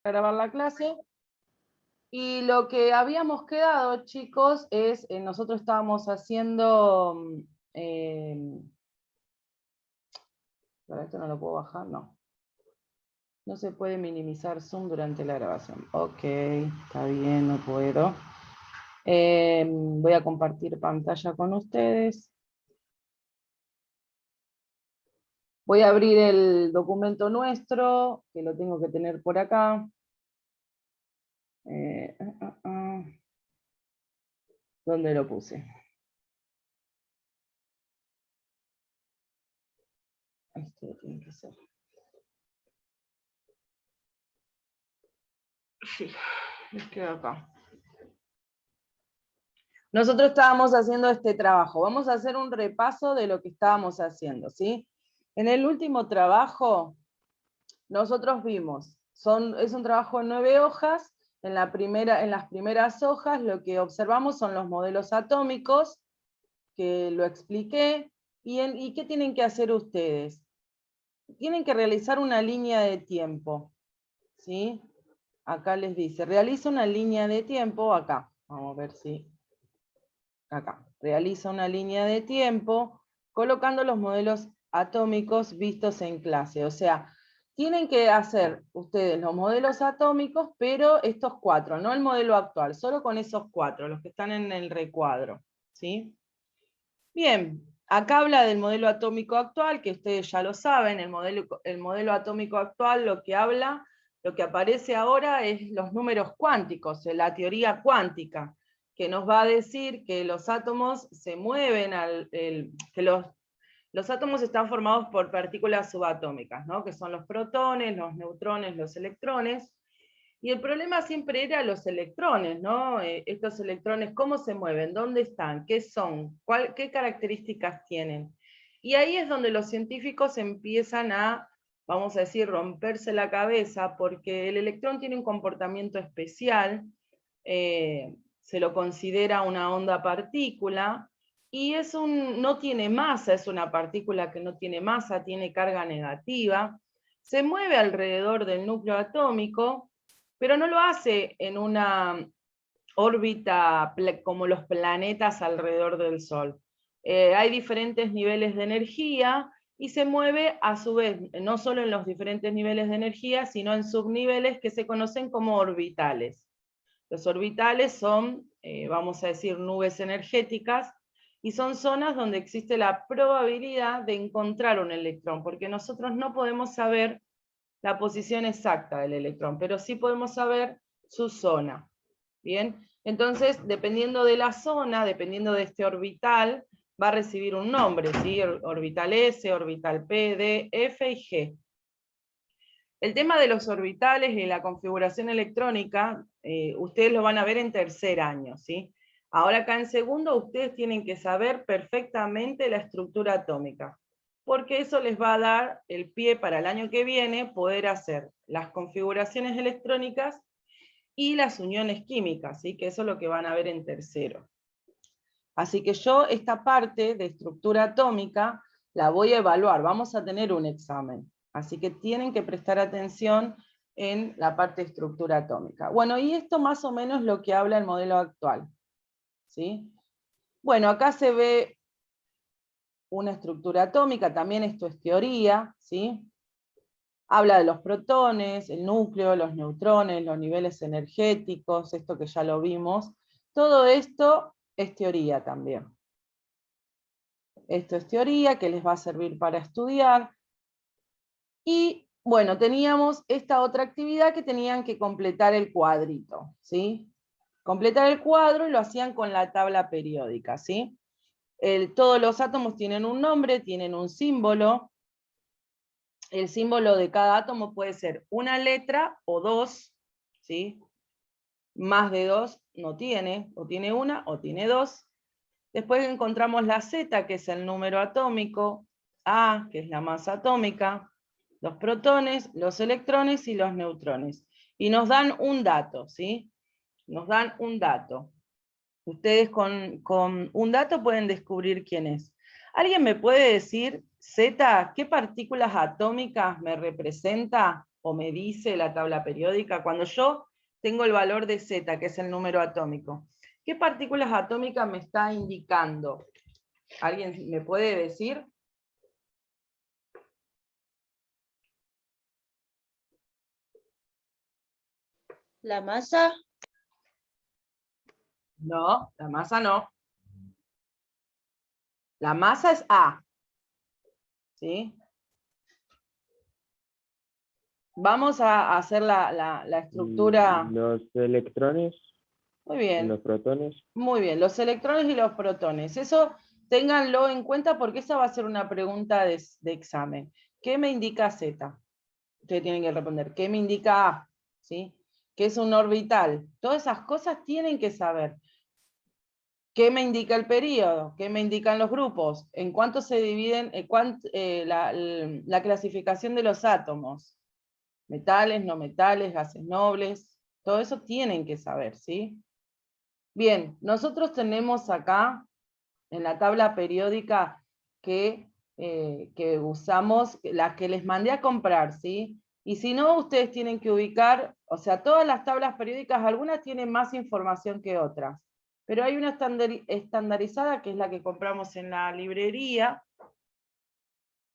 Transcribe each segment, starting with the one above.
grabar la clase. Y lo que habíamos quedado, chicos, es, nosotros estábamos haciendo, ¿para esto no lo puedo bajar? No. No se puede minimizar Zoom durante la grabación. Ok, está bien, no puedo. Voy a compartir pantalla con ustedes. Voy a abrir el documento nuestro, que lo tengo que tener por acá. ¿Dónde lo puse? Este tiene que ser. Sí, les quedo acá. Nosotros estábamos haciendo este trabajo. Vamos a hacer un repaso de lo que estábamos haciendo, ¿sí? En el último trabajo, nosotros vimos, es un trabajo en 9 hojas. En las primeras hojas lo que observamos son los modelos atómicos, que lo expliqué. ¿Y qué tienen que hacer ustedes? Tienen que realizar una línea de tiempo, ¿sí? Acá les dice, realiza una línea de tiempo, acá, vamos a ver si, acá, realiza una línea de tiempo colocando los modelos atómicos vistos en clase. O sea, tienen que hacer ustedes los modelos atómicos, pero estos 4, no el modelo actual, solo con esos 4, los que están en el recuadro, ¿sí? Bien, acá habla del modelo atómico actual, que ustedes ya lo saben. El modelo atómico actual lo que aparece ahora es los números cuánticos, la teoría cuántica, que nos va a decir que los átomos se mueven, que los átomos están formados por partículas subatómicas, ¿no? Que son los protones, los neutrones, los electrones. Y el problema siempre era los electrones, ¿no? Estos electrones, ¿cómo se mueven? ¿Dónde están? ¿Qué son? ¿Qué características tienen? Y ahí es donde los científicos empiezan a, vamos a decir, romperse la cabeza, porque el electrón tiene un comportamiento especial, se lo considera una onda partícula, y no tiene masa, es una partícula que no tiene masa, tiene carga negativa, se mueve alrededor del núcleo atómico, pero no lo hace en una órbita como los planetas alrededor del Sol. Hay diferentes niveles de energía y se mueve a su vez, no solo en los diferentes niveles de energía, sino en subniveles que se conocen como orbitales. Los orbitales son, vamos a decir, nubes energéticas, y son zonas donde existe la probabilidad de encontrar un electrón, porque nosotros no podemos saber la posición exacta del electrón, pero sí podemos saber su zona. Bien, entonces, dependiendo de la zona, dependiendo de este orbital, va a recibir un nombre, ¿sí? Orbital S, orbital P, D, F y G. El tema de los orbitales y la configuración electrónica, ustedes lo van a ver en tercer año, ¿sí? Ahora acá en segundo, ustedes tienen que saber perfectamente la estructura atómica, porque eso les va a dar el pie para el año que viene poder hacer las configuraciones electrónicas y las uniones químicas, ¿sí? Que eso es lo que van a ver en tercero. Así que yo esta parte de estructura atómica la voy a evaluar, vamos a tener un examen. Así que tienen que prestar atención en la parte de estructura atómica. Bueno, y esto más o menos lo que habla el modelo actual, ¿sí? Bueno, acá se ve una estructura atómica, también esto es teoría, ¿sí? Habla de los protones, el núcleo, los neutrones, los niveles energéticos, esto que ya lo vimos. Todo esto es teoría también. Esto es teoría que les va a servir para estudiar. Y bueno, teníamos esta otra actividad que tenían que completar el cuadrito, ¿sí? Completar el cuadro y lo hacían con la tabla periódica, ¿sí? Todos los átomos tienen un nombre, tienen un símbolo. El símbolo de cada átomo puede ser una letra o 2, ¿sí? Más de 2 no tiene, o tiene una o tiene 2. Después encontramos la Z, que es el número atómico, A, que es la masa atómica, los protones, los electrones y los neutrones. Y nos dan un dato, ¿sí? Nos dan un dato. Ustedes con un dato pueden descubrir quién es. ¿Alguien me puede decir, Z, qué partículas atómicas me representa o me dice la tabla periódica? Cuando yo tengo el valor de Z, que es el número atómico, ¿qué partículas atómicas me está indicando? ¿Alguien me puede decir? La masa. No, la masa no. La masa es A. ¿Sí? Vamos a hacer la estructura. Los electrones, Muy bien. los protones. Muy bien, los electrones y los protones. Eso ténganlo en cuenta porque esa va a ser una pregunta de examen. ¿Qué me indica Z? Ustedes tienen que responder. ¿Qué me indica A? ¿Sí? ¿Qué es un orbital? Todas esas cosas tienen que saber. ¿Qué me indica el período? ¿Qué me indican los grupos? ¿En cuánto se dividen la clasificación de los átomos? Metales, no metales, gases nobles. Todo eso tienen que saber, ¿sí? Bien, nosotros tenemos acá en la tabla periódica que usamos, las que les mandé a comprar, ¿sí? Y si no, ustedes tienen que ubicar, o sea, todas las tablas periódicas, algunas tienen más información que otras, pero hay una estandarizada que es la que compramos en la librería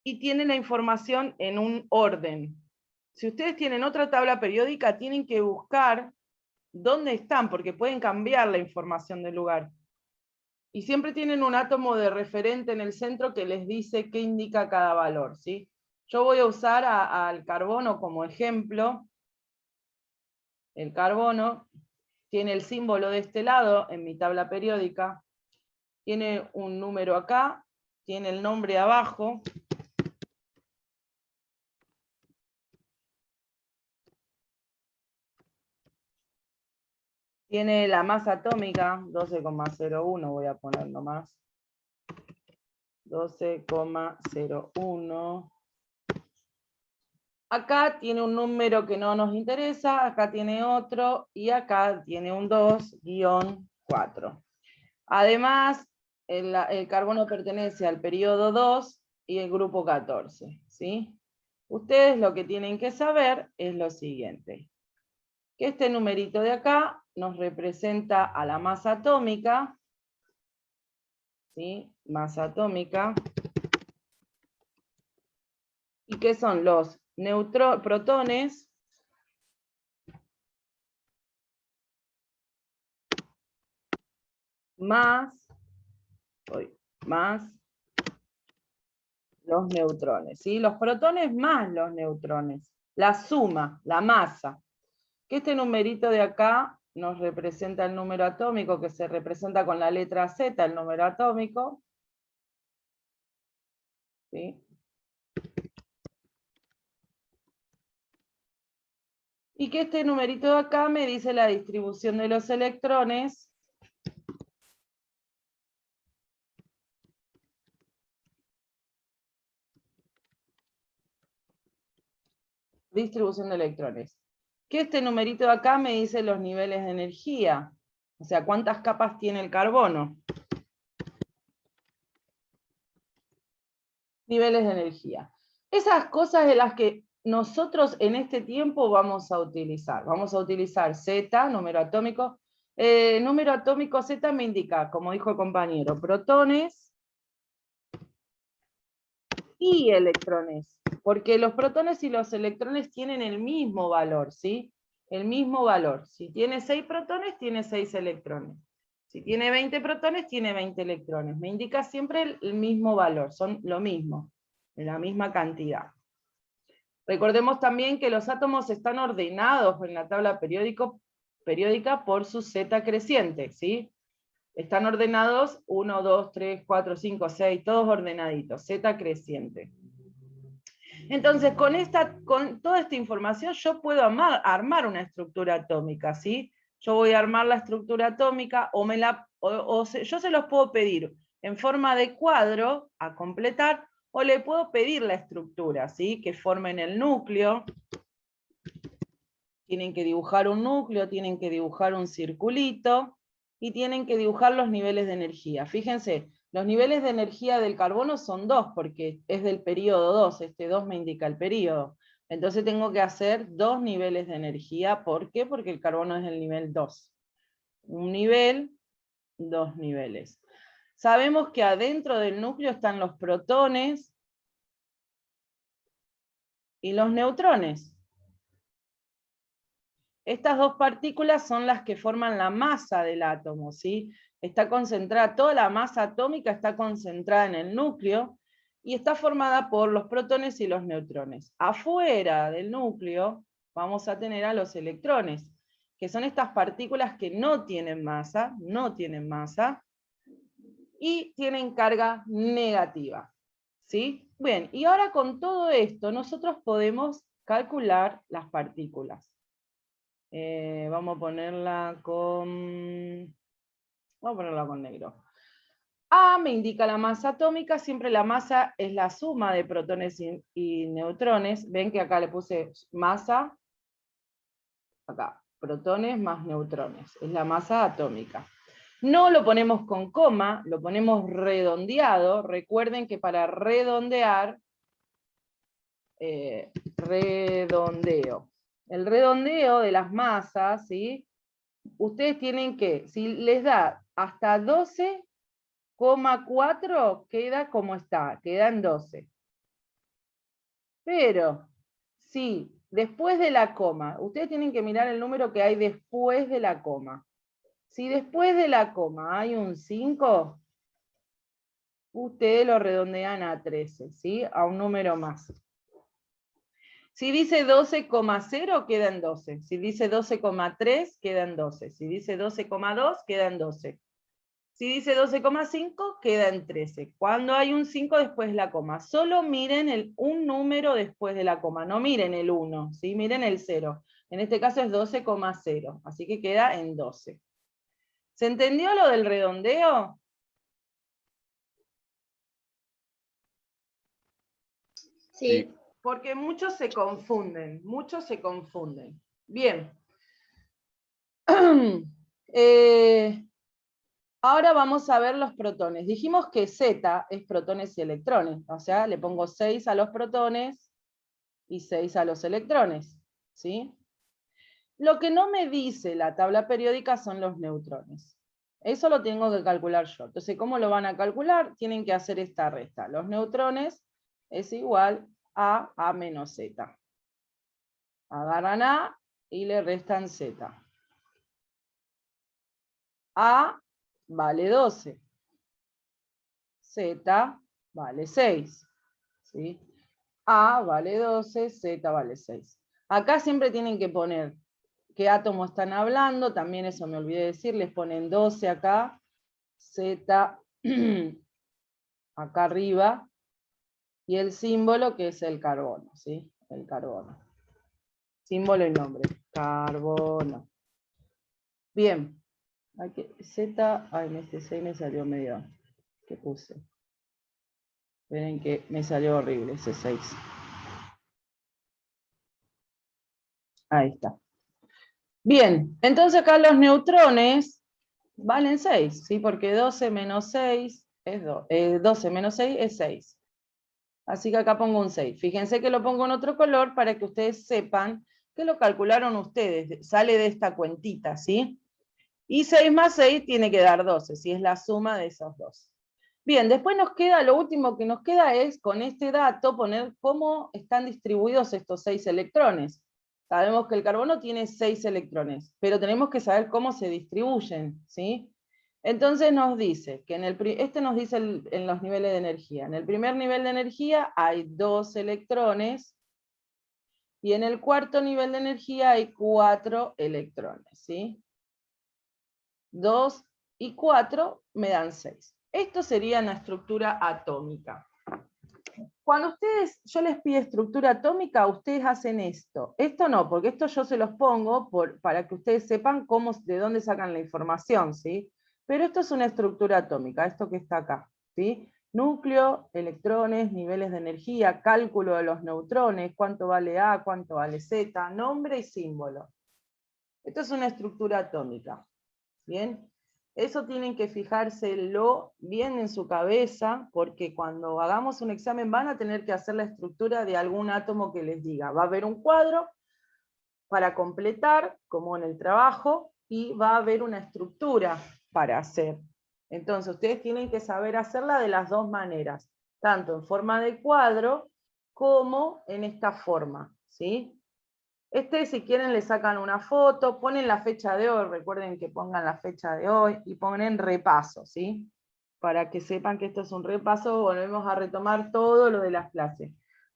y tiene la información en un orden. Si ustedes tienen otra tabla periódica, tienen que buscar dónde están, porque pueden cambiar la información del lugar. Y siempre tienen un átomo de referente en el centro que les dice qué indica cada valor, ¿sí? Yo voy a usar al carbono como ejemplo. El carbono tiene el símbolo de este lado en mi tabla periódica, tiene un número acá, tiene el nombre abajo. Tiene la masa atómica, 12,01, voy a poner nomás. 12,01. Acá tiene un número que no nos interesa, acá tiene otro, y acá tiene un 2-4. Además, el carbono pertenece al periodo 2 y el grupo 14, ¿sí? Ustedes lo que tienen que saber es lo siguiente, que este numerito de acá nos representa a la masa atómica, ¿sí? Masa atómica. ¿Y qué son los protones? Más los neutrones, ¿sí? Los protones más los neutrones, la suma, la masa. Que este numerito de acá nos representa el número atómico, que se representa con la letra Z, el número atómico. ¿Sí? Y que este numerito de acá me dice la distribución de los electrones. Distribución de electrones. Que este numerito de acá me dice los niveles de energía. O sea, cuántas capas tiene el carbono. Niveles de energía. Esas cosas de las que nosotros en este tiempo vamos a utilizar. Vamos a utilizar Z, número atómico. Número atómico Z me indica, como dijo el compañero, protones y electrones. Porque los protones y los electrones tienen el mismo valor, ¿sí? El mismo valor. Si tiene 6 protones, tiene 6 electrones. Si tiene 20 protones, tiene 20 electrones. Me indica siempre el mismo valor, son lo mismo, la misma cantidad. Recordemos también que los átomos están ordenados en la tabla periódica por su Z creciente, ¿sí? Están ordenados 1, 2, 3, 4, 5, 6, todos ordenaditos, Z creciente. Entonces, con toda esta información yo puedo armar una estructura atómica, ¿sí? Yo voy a armar la estructura atómica yo se los puedo pedir en forma de cuadro a completar, o le puedo pedir la estructura, ¿sí? Que formen el núcleo. Tienen que dibujar un núcleo, tienen que dibujar un circulito, y tienen que dibujar los niveles de energía. Fíjense, los niveles de energía del carbono son 2, porque es del periodo 2, este 2 me indica el periodo. Entonces tengo que hacer 2 niveles de energía. ¿Por qué? Porque el carbono es el nivel 2. Un nivel, 2 niveles. Sabemos que adentro del núcleo están los protones y los neutrones. Estas 2 partículas son las que forman la masa del átomo, ¿sí? Está concentrada, toda la masa atómica está concentrada en el núcleo y está formada por los protones y los neutrones. Afuera del núcleo vamos a tener a los electrones, que son estas partículas que no tienen masa, y tienen carga negativa, ¿sí? Bien, y ahora con todo esto nosotros podemos calcular las partículas. Vamos a ponerla con negro. A me indica la masa atómica, siempre la masa es la suma de protones y neutrones. Ven que acá le puse masa, acá, protones más neutrones, es la masa atómica. No lo ponemos con coma, lo ponemos redondeado. Recuerden que para redondear, redondeo. El redondeo de las masas, ¿sí? Ustedes tienen que, si les da hasta 12,4, queda como está, queda en 12. Pero, si después de la coma, ustedes tienen que mirar el número que hay después de la coma. Si después de la coma hay un 5, ustedes lo redondean a 13, ¿sí? A un número más. Si dice 12,0, queda en 12. Si dice 12,3, queda en 12. Si dice 12,2, queda en 12. Si dice 12,5, queda en 13. Cuando hay un 5 después de la coma, solo miren un número después de la coma, no miren el 1, ¿sí? Miren el 0. En este caso es 12,0, así que queda en 12. ¿Se entendió lo del redondeo? Sí. Porque muchos se confunden. Bien. Ahora vamos a ver los protones. Dijimos que Z es protones y electrones, o sea, le pongo 6 a los protones y 6 a los electrones, ¿sí? Lo que no me dice la tabla periódica son los neutrones. Eso lo tengo que calcular yo. Entonces, ¿cómo lo van a calcular? Tienen que hacer esta resta. Los neutrones es igual a A menos Z. Agarran A y le restan Z. A vale 12. Z vale 6. ¿Sí? A vale 12, Z vale 6. Acá siempre tienen que poner qué átomo están hablando, también eso me olvidé decir, les ponen 12 acá, Z acá arriba, y el símbolo que es el carbono, ¿sí? El carbono. Símbolo y nombre, carbono. Bien, aquí, Z, ay, en este 6 me salió medio, ¿qué puse? Esperen que me salió horrible ese 6. Ahí está. Bien, entonces acá los neutrones valen 6, ¿sí? Porque 12 menos 6 es 12 menos 6 es 6. Así que acá pongo un 6. Fíjense que lo pongo en otro color para que ustedes sepan que lo calcularon ustedes. Sale de esta cuentita, ¿sí? Y 6 más 6 tiene que dar 12, si es la suma de esos dos. Bien, después nos queda, lo último que nos queda es con este dato poner cómo están distribuidos estos 6 electrones. Sabemos que el carbono tiene 6 electrones, pero tenemos que saber cómo se distribuyen, ¿sí? Entonces nos dice, que este nos dice en los niveles de energía. En el primer nivel de energía hay 2 electrones, y en el cuarto nivel de energía hay 4 electrones, ¿sí? 2 y 4 me dan 6. Esto sería una estructura atómica. Cuando yo les pido estructura atómica, ustedes hacen esto. Esto no, porque esto yo se los pongo para que ustedes sepan de dónde sacan la información, ¿sí? Pero esto es una estructura atómica, esto que está acá, ¿sí? Núcleo, electrones, niveles de energía, cálculo de los neutrones, cuánto vale A, cuánto vale Z, nombre y símbolo. Esto es una estructura atómica, ¿bien? Eso tienen que fijárselo bien en su cabeza, porque cuando hagamos un examen van a tener que hacer la estructura de algún átomo que les diga. Va a haber un cuadro para completar, como en el trabajo, y va a haber una estructura para hacer. Entonces, ustedes tienen que saber hacerla de las dos maneras, tanto en forma de cuadro como en esta forma, ¿sí? Si quieren, le sacan una foto, ponen la fecha de hoy, recuerden que pongan la fecha de hoy, y ponen repaso, ¿sí? Para que sepan que esto es un repaso, volvemos a retomar todo lo de las clases.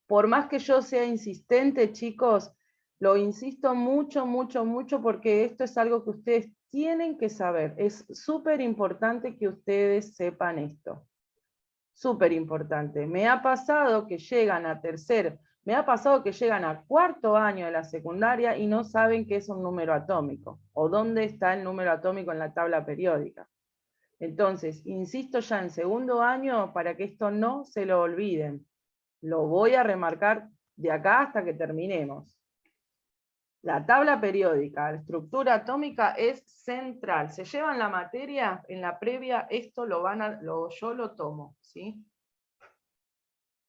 Por más que yo sea insistente, chicos, lo insisto mucho, mucho, mucho, porque esto es algo que ustedes tienen que saber. Es súper importante que ustedes sepan esto. Súper importante. Me ha pasado que llegan a me ha pasado que llegan a cuarto año de la secundaria y no saben qué es un número atómico, o dónde está el número atómico en la tabla periódica. Entonces, insisto ya en segundo año para que esto no se lo olviden. Lo voy a remarcar de acá hasta que terminemos. La tabla periódica, la estructura atómica es central. Se llevan la materia, en la previa esto yo lo tomo, ¿sí?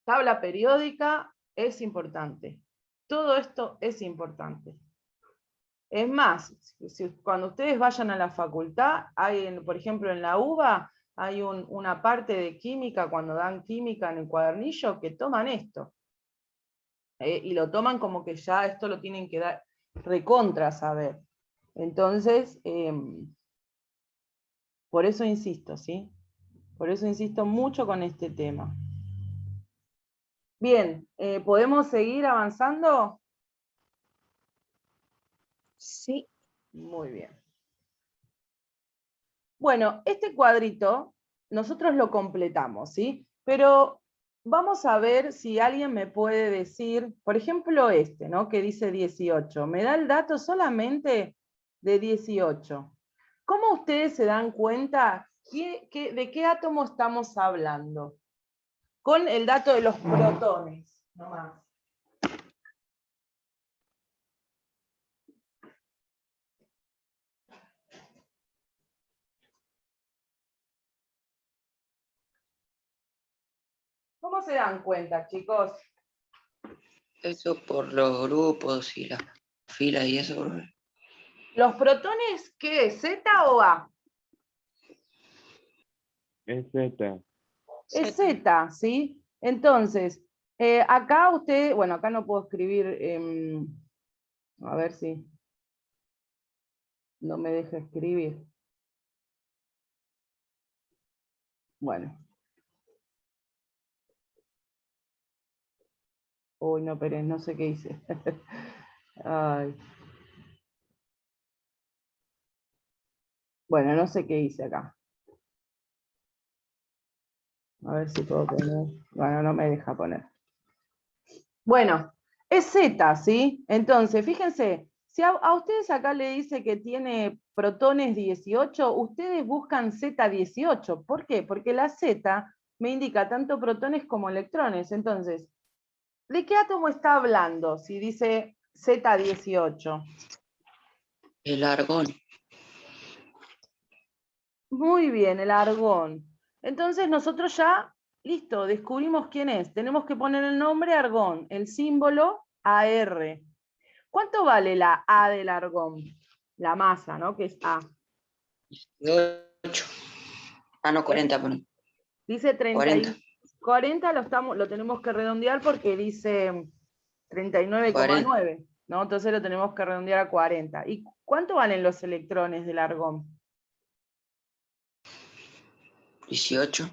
Tabla periódica es importante. Todo esto es importante. Es más, cuando ustedes vayan a la facultad, por ejemplo en la UBA, hay una parte de química, cuando dan química en el cuadernillo, que toman esto. Y lo toman como que ya esto lo tienen que dar recontra saber. Entonces, por eso insisto, ¿sí? Por eso insisto mucho con este tema. Bien, ¿podemos seguir avanzando? Sí. Muy bien. Bueno, este cuadrito nosotros lo completamos, ¿sí? Pero vamos a ver si alguien me puede decir, por ejemplo ¿no? Que dice 18. Me da el dato solamente de 18. ¿Cómo ustedes se dan cuenta de qué átomo estamos hablando? Con el dato de los protones, nomás. ¿Cómo se dan cuenta, chicos? Eso por los grupos y las filas y eso. ¿Los protones qué es? ¿Z o A? Es Z. Es Z, ¿sí? Entonces, acá usted, bueno, acá no puedo escribir, a ver si no me deja escribir. Bueno. Uy, no, pero no sé qué hice. Ay. Bueno, no sé qué hice acá. A ver si puedo poner. Bueno, no me deja poner. Bueno, es Z, ¿sí? Entonces, fíjense, si a ustedes acá le dice que tiene protones 18, ustedes buscan Z18. ¿Por qué? Porque la Z me indica tanto protones como electrones. Entonces, ¿de qué átomo está hablando si dice Z18? El argón. Muy bien, el argón. Entonces nosotros ya, listo, descubrimos quién es. Tenemos que poner el nombre argón, el símbolo AR. ¿Cuánto vale la A del argón? La masa, ¿no? Que es A. 18. Ah, no, 40, pone. Dice 30. 40. 40 lo tenemos que redondear porque dice 39,9, ¿no? Entonces lo tenemos que redondear a 40. ¿Y cuánto valen los electrones del argón? 18.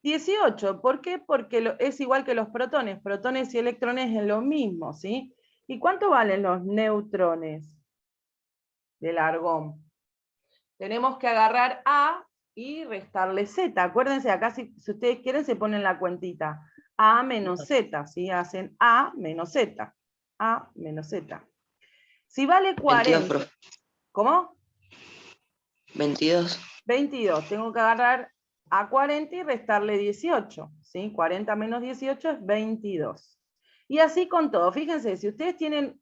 18, ¿por qué? Porque es igual que los protones. Protones y electrones es lo mismo, ¿sí? ¿Y cuánto valen los neutrones del argón? Tenemos que agarrar A y restarle Z. Acuérdense, acá si ustedes quieren se ponen la cuentita. A menos Z, ¿sí? Hacen A menos Z. A menos Z. Si vale 40... 22, profe. ¿Cómo? 22. 22. Tengo que agarrar a 40 y restarle 18. ¿Sí? 40 menos 18 es 22. Y así con todo. Fíjense, si ustedes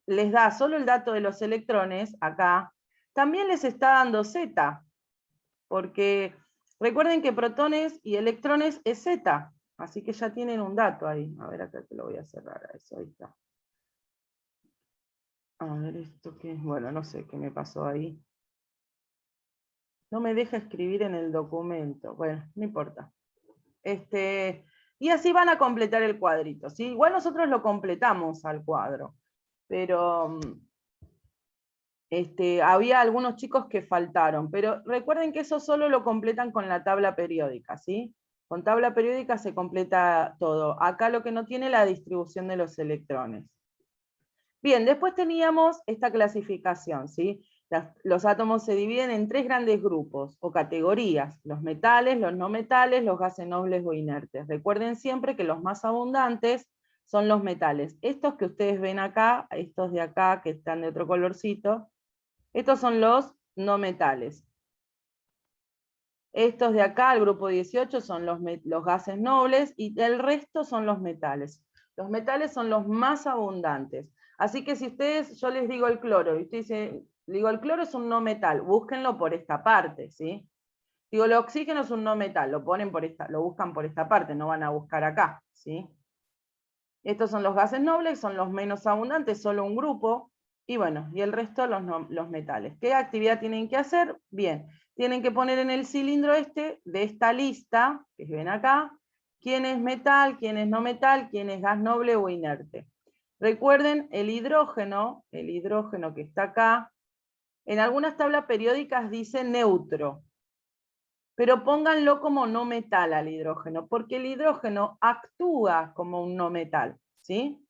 les da solo el dato de los electrones, acá, también les está dando Z. Porque recuerden que protones y electrones es Z, así que ya tienen un dato ahí. A ver, acá te lo voy a cerrar a eso, ahí está. A ver, esto qué es, bueno, no sé qué me pasó ahí. No me deja escribir en el documento, bueno, no importa. Y así van a completar el cuadrito, ¿sí? Igual nosotros lo completamos al cuadro, pero había algunos chicos que faltaron, pero recuerden que eso solo lo completan con la tabla periódica, ¿sí? Con tabla periódica se completa todo. Acá lo que no tiene es la distribución de los electrones. Bien, después teníamos esta clasificación, ¿sí? Los átomos se dividen en 3 grandes grupos o categorías: los metales, los no metales, los gases nobles o inertes. Recuerden siempre que los más abundantes son los metales. Estos que ustedes ven acá, estos de acá que están de otro colorcito, estos son los no metales. Estos de acá, el grupo 18, son los gases nobles y el resto son los metales. Los metales son los más abundantes. Así que si ustedes, yo les digo el cloro, y usted dice, digo, el cloro es un no metal, búsquenlo por esta parte, ¿sí? Digo, el oxígeno es un no metal, lo buscan por esta parte, no van a buscar acá, ¿sí? Estos son los gases nobles, son los menos abundantes, solo un grupo, y bueno, y el resto los metales. ¿Qué actividad tienen que hacer? Bien, tienen que poner en el cilindro de esta lista, que ven acá, quién es metal, quién es no metal, quién es gas noble o inerte. Recuerden, el hidrógeno que está acá, en algunas tablas periódicas dice neutro, pero pónganlo como no metal al hidrógeno, porque el hidrógeno actúa como un no metal, ¿sí?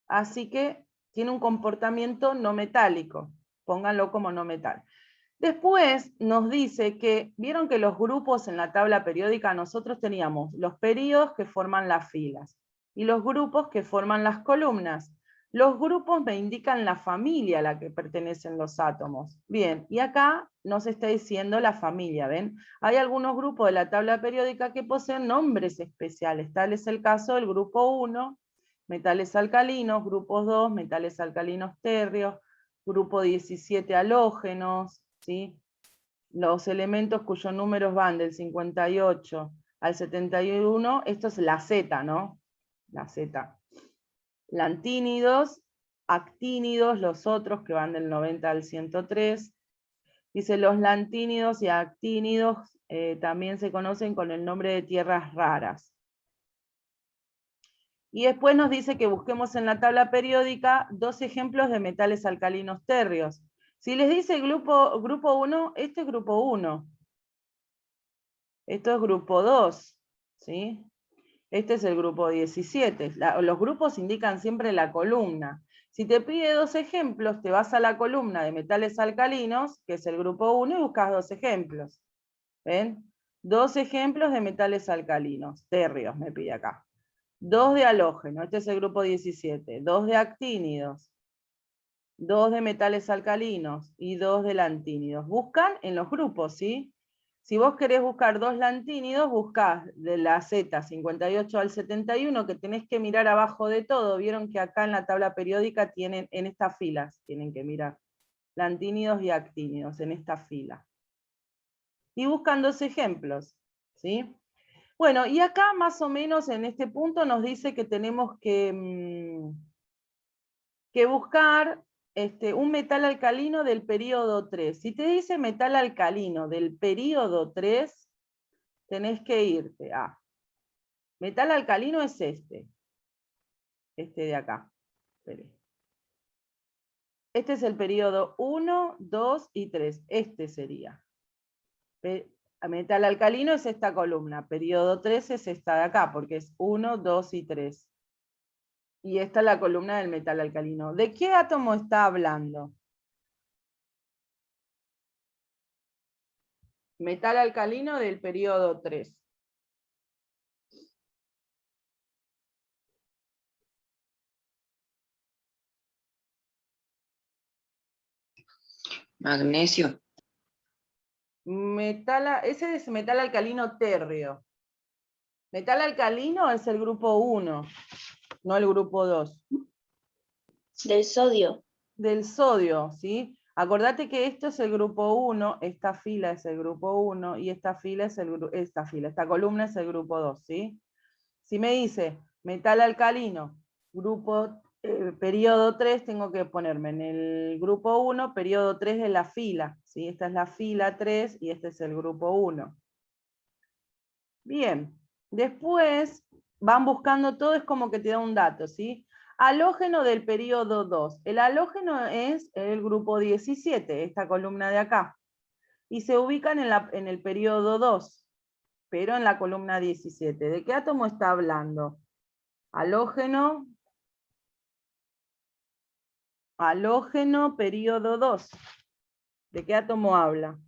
Así que tiene un comportamiento no metálico, pónganlo como no metal. Después nos dice que, vieron que los grupos en la tabla periódica nosotros teníamos los períodos que forman las filas y los grupos que forman las columnas. Los grupos me indican la familia a la que pertenecen los átomos. Bien, y acá nos está diciendo la familia, ¿ven? Hay algunos grupos de la tabla periódica que poseen nombres especiales, tal es el caso del grupo 1, metales alcalinos, grupo 2, metales alcalinos térreos, grupo 17, halógenos, ¿sí? Los elementos cuyos números van del 58 al 71, esto es la Z, ¿no? La Z. Lantínidos, actínidos, los otros que van del 90 al 103. Dice, los lantínidos y actínidos también se conocen con el nombre de tierras raras. Y después nos dice que busquemos en la tabla periódica 2 ejemplos de metales alcalinos térreos. Si les dice grupo 1, este es grupo 1. Esto es grupo 2, ¿sí? Este es el grupo 17. Los grupos indican siempre la columna. Si te pide 2 ejemplos, te vas a la columna de metales alcalinos, que es el grupo 1, y buscas 2 ejemplos. ¿Ven? 2 ejemplos de metales alcalinos, térreos me pide acá. 2 de halógeno, este es el grupo 17. 2 de actínidos. 2 de metales alcalinos y 2 de lantínidos. Buscan en los grupos, ¿sí? Si vos querés buscar 2 lantínidos, buscás de la Z 58 al 71, que tenés que mirar abajo de todo. Vieron que acá en la tabla periódica tienen, en estas filas, tienen que mirar lantínidos y actínidos, en esta fila. Y buscan 2 ejemplos, ¿sí? Bueno, y acá más o menos en este punto nos dice que tenemos que buscar un metal alcalino del período 3. Si te dice metal alcalino del período 3, tenés que irte a... Metal alcalino es este de acá. Este es el período 1, 2 y 3. Este sería. Metal alcalino es esta columna. Período 3 es esta de acá, porque es 1, 2 y 3. Y esta es la columna del metal alcalino. ¿De qué átomo está hablando? Metal alcalino del período 3. Magnesio. Ese es metal alcalino térreo. Metal alcalino es el grupo 1, no el grupo 2. Del sodio. Del sodio, ¿sí? Acordate que esto es el grupo 1, esta fila es el grupo 1 y esta columna es el grupo 2, ¿sí? Si me dice metal alcalino, grupo periodo 3, tengo que ponerme en el grupo 1, periodo 3 de la fila, ¿sí? Esta es la fila 3 y este es el grupo 1. Bien, después van buscando todo, es como que te da un dato, ¿sí? Halógeno del periodo 2. El halógeno es el grupo 17, esta columna de acá. Y se ubican en el periodo 2, pero en la columna 17. ¿De qué átomo está hablando? Halógeno, periodo 2. ¿De qué átomo habla?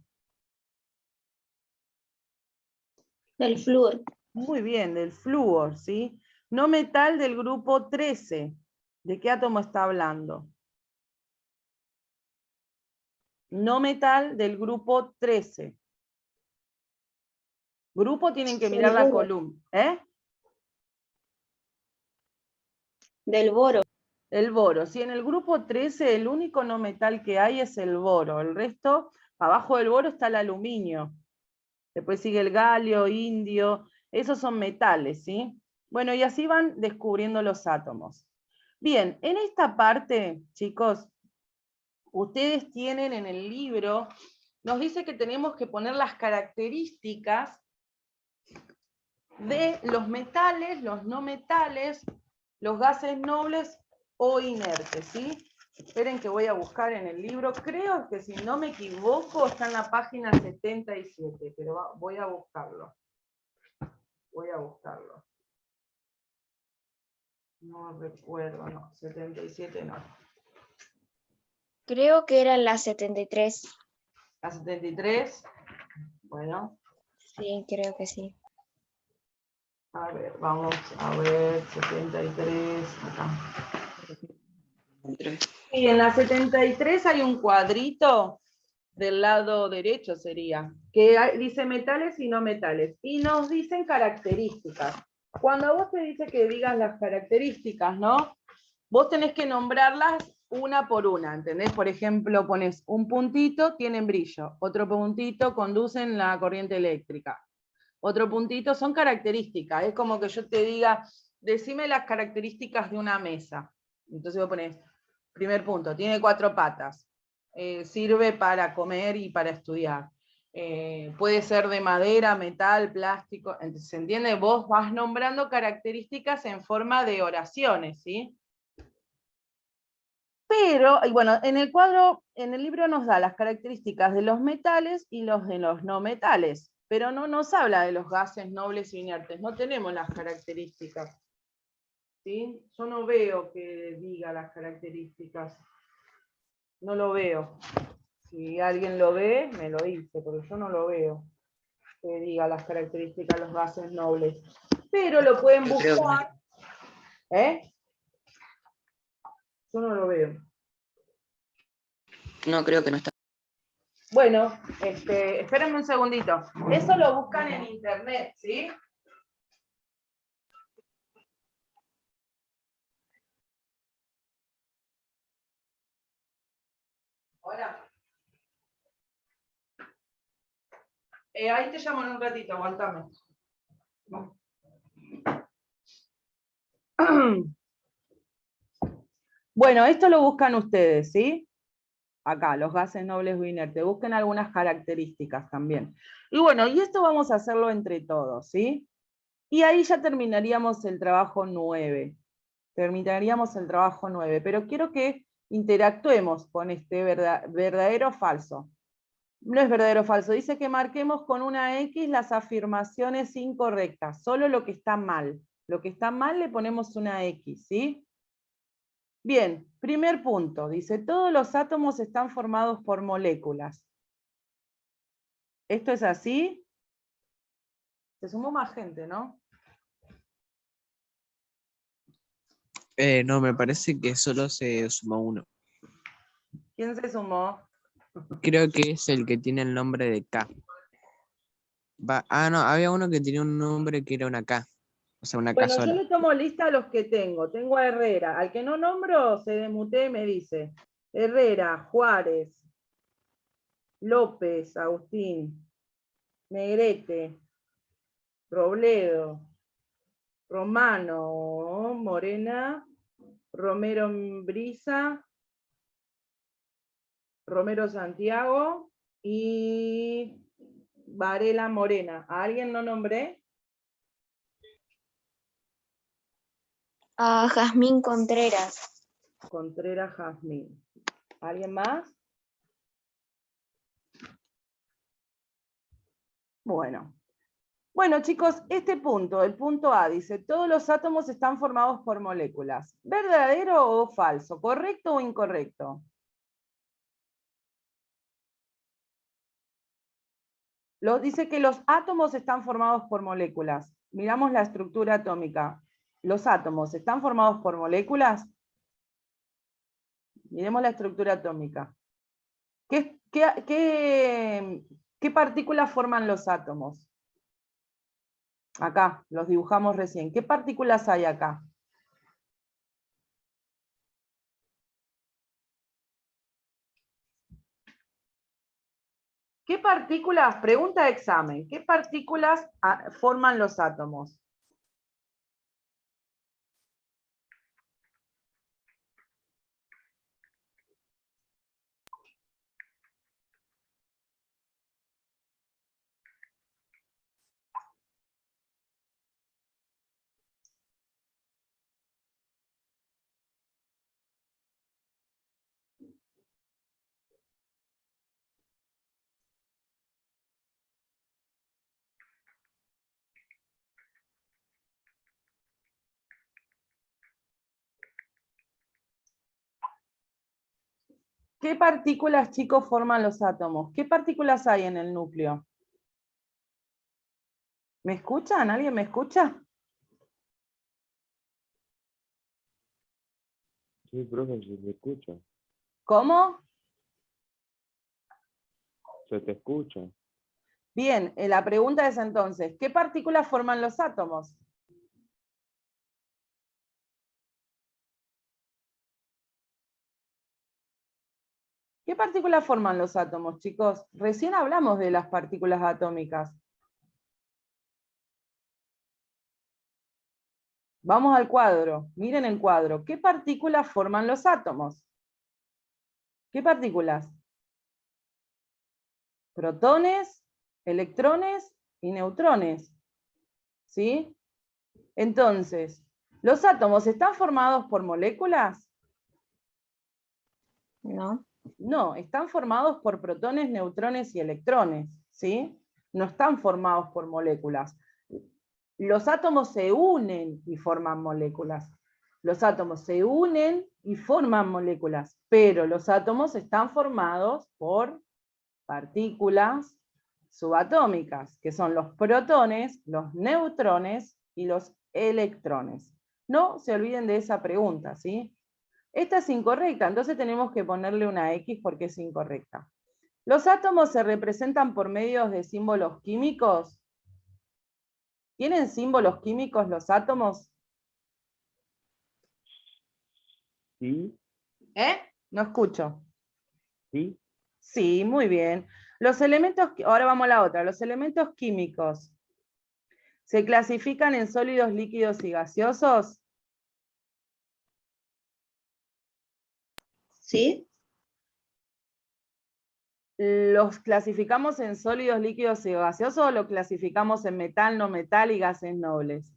Del flúor. Muy bien, del flúor, ¿sí? No metal del grupo 13. ¿De qué átomo está hablando? No metal del grupo 13. Grupo tienen que mirar la columna. ¿Eh? Del boro. El boro. Si en el grupo 13 el único no metal que hay es el boro. El resto, abajo del boro está el aluminio. Después sigue el galio, indio. Esos son metales, ¿sí? Bueno, y así van descubriendo los átomos. Bien, en esta parte, chicos, ustedes tienen en el libro, nos dice que tenemos que poner las características de los metales, los no metales, los gases nobles o inertes, ¿sí? Esperen que voy a buscar en el libro, creo que si no me equivoco está en la página 77, pero voy a buscarlo. Voy a buscarlo. No recuerdo, no, 77 no. Creo que era la 73. La 73, bueno. Sí, creo que sí. A ver, vamos a ver, 73, acá. Y en la 73 hay un cuadrito del lado derecho sería, que dice metales y no metales, y nos dicen características. Cuando a vos te dice que digas las características, ¿no? Vos tenés que nombrarlas una por una, ¿entendés? Por ejemplo, pones un puntito, tienen brillo, otro puntito, conducen la corriente eléctrica, otro puntito, son características, es como que yo te diga, decime las características de una mesa. Entonces vos ponés, primer punto, tiene 4 patas, sirve para comer y para estudiar. Puede ser de madera, metal, plástico, ¿se entiende? Vos vas nombrando características en forma de oraciones, ¿sí? Pero, y bueno, en el cuadro, en el libro nos da las características de los metales y los de los no metales, pero no nos habla de los gases nobles e inertes, no tenemos las características. ¿Sí? Yo no veo que diga las características. No lo veo. Si alguien lo ve, me lo dice, porque yo no lo veo que diga las características de los gases nobles. Pero lo pueden buscar. ¿Eh? Yo no lo veo. No, creo que no está. Bueno, espérenme un segundito. Eso lo buscan en internet, ¿sí? Hola. Ahí te llamo en un ratito, aguantame. Bueno, esto lo buscan ustedes, ¿sí? Acá, los gases nobles o inertes. Busquen algunas características también. Y bueno, y esto vamos a hacerlo entre todos, ¿sí? Y ahí ya terminaríamos el trabajo 9. Terminaríamos el trabajo 9, pero quiero que interactuemos con este verdadero o falso. No es verdadero o falso, dice que marquemos con una X las afirmaciones incorrectas, solo lo que está mal. Lo que está mal le ponemos una X, ¿sí? Bien, primer punto, dice, todos los átomos están formados por moléculas. ¿Esto es así? Se sumó más gente, ¿no? No, me parece que solo se sumó uno. ¿Quién se sumó? Creo que es el que tiene el nombre de K. No, había uno que tenía un nombre que era una K. O sea, una K Bueno, yo sola. le tomo lista a los que tengo. Tengo a Herrera. Al que no nombro, se desmutea y me dice. Herrera, Juárez, López, Agustín, Negrete, Robledo, Romano, Morena, Romero Brisa, Romero Santiago y Varela Morena. ¿A alguien no nombré? A Jazmín Contreras. Contreras Jazmín. ¿Alguien más? Bueno. Bueno, chicos, este punto, el punto A, dice, todos los átomos están formados por moléculas. ¿Verdadero o falso? ¿Correcto o incorrecto? Dice que los átomos están formados por moléculas. Miramos la estructura atómica. ¿Los átomos están formados por moléculas? Miremos la estructura atómica. ¿Qué partículas forman los átomos? Acá, los dibujamos recién. ¿Qué partículas hay acá? ¿Qué partículas, pregunta de examen, qué partículas forman los átomos? ¿Qué partículas, chicos, forman los átomos? ¿Qué partículas hay en el núcleo? ¿Me escuchan? ¿Alguien me escucha? Sí, profe, se te escucha. ¿Cómo? Se te escucha. Bien, la pregunta es entonces, ¿qué partículas forman los átomos? ¿Qué partículas forman los átomos, chicos? Recién hablamos de las partículas atómicas. Vamos al cuadro, miren el cuadro. ¿Qué partículas forman los átomos? ¿Qué partículas? Protones, electrones y neutrones. ¿Sí? Entonces, ¿los átomos están formados por moléculas? No. No, están formados por protones, neutrones y electrones. ¿Sí? No están formados por moléculas. Los átomos se unen y forman moléculas. Los átomos se unen y forman moléculas, pero los átomos están formados por partículas subatómicas, que son los protones, los neutrones y los electrones. No se olviden de esa pregunta, ¿sí? Esta es incorrecta, entonces tenemos que ponerle una X porque es incorrecta. ¿Los átomos se representan por medios de símbolos químicos? ¿Tienen símbolos químicos los átomos? Sí, No escucho. sí. Sí, muy bien. Los elementos, ahora vamos a la otra. Los elementos químicos se clasifican en sólidos, líquidos y gaseosos. ¿Sí? ¿Los clasificamos en sólidos, líquidos y gaseosos o lo clasificamos en metal, no metal y gases nobles?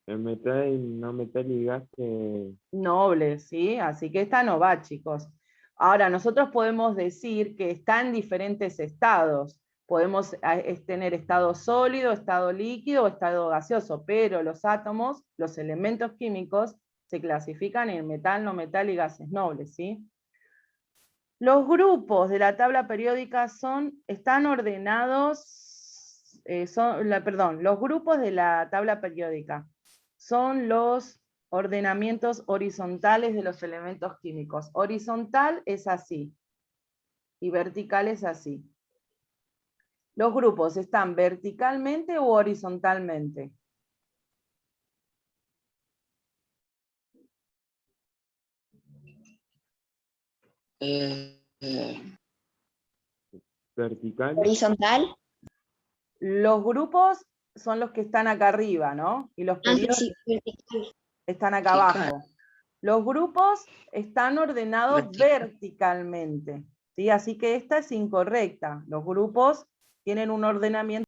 El metal y no metal y gas que... Nobles, ¿sí? Así que esta no va, chicos. Ahora, nosotros podemos decir que está en diferentes estados. Podemos tener estado sólido, estado líquido o estado gaseoso, pero los átomos, los elementos químicos, se clasifican en metal, no metal y gases nobles, ¿sí? Los grupos de la tabla periódica están ordenados, los grupos de la tabla periódica son los ordenamientos horizontales de los elementos químicos. Horizontal es así y vertical es así. ¿Los grupos están verticalmente u horizontalmente? Eh, eh, vertical. Horizontal. Los grupos son los que están acá arriba, ¿no? Y los Ah, sí, periodos sí, vertical. están acá Vertical. abajo. Los grupos están ordenados verticalmente, ¿sí? Así que esta es incorrecta. Los grupos tienen un ordenamiento